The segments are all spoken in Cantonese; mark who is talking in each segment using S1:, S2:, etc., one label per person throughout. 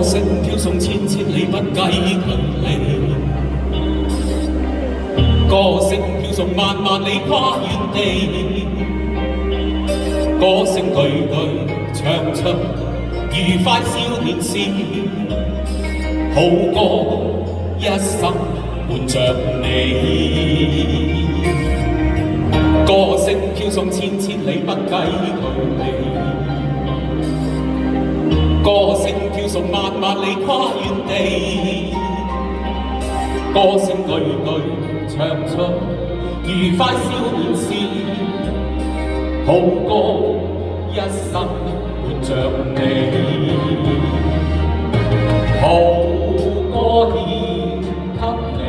S1: 聲飄送千千里不計距離，歌聲飄送萬萬里跨遠地，歌聲句句唱出愉快少年時，好歌一生伴着你。歌聲飄送千千里不計距離，歌聲飄送萬萬里跨遠地，歌聲句句唱出愉快少年時，好歌一生伴着你，好歌獻給你，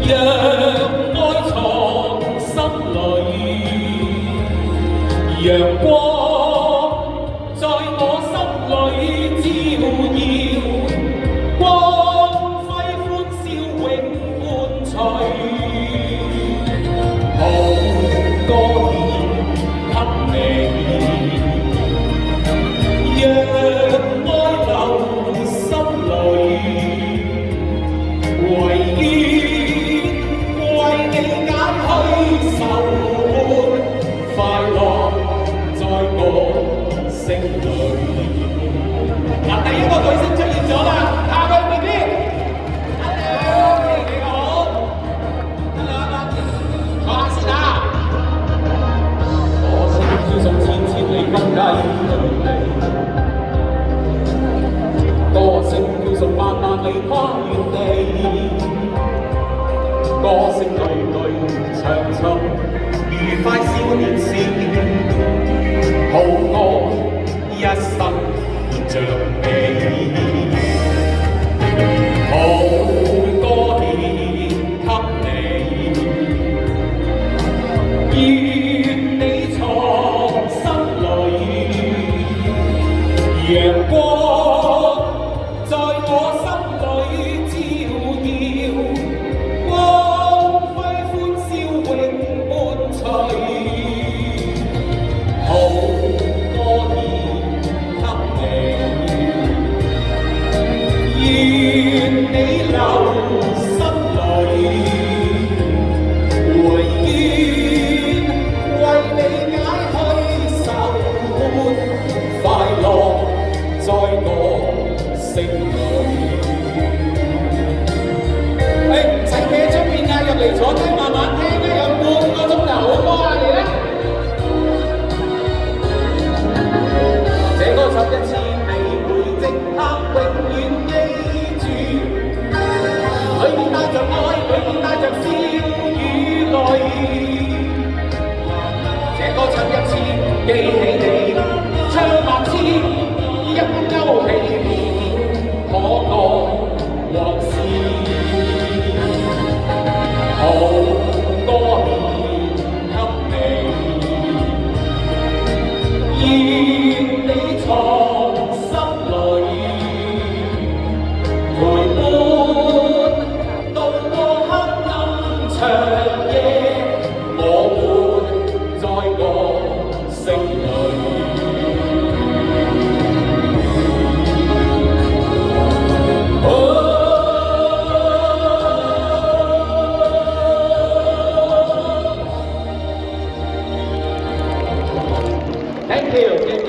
S1: 讓愛藏心裏，陽光在我心裏照耀，光輝歡笑永伴隨，好歌獻給你，讓愛留心裏，為你解虛愁悶，快樂在我聲裏。嗱，第一個巨星出現咗啦，下個 BB， Hello， 你好，坐下先啊。歌聲飄送千千里不計距離，歌聲飄送萬萬里跨遠地，歌聲句句唱出愉快少年時，好歌一生伴着你，好歌獻給你，願你藏心裏，陽光在我心裏照耀，光輝歡笑永伴隨，好歌獻給你，願你留心裏，唯你解虛愁悶，快樂在我聲裏。唔使企喺出邊啊，入嚟坐低慢慢聽啊，有半個鐘頭好歌啊，嚟啦！這個唱一次你會即刻永遠記住，裏面帶着愛，裏面帶着笑與淚。這個唱一次記起。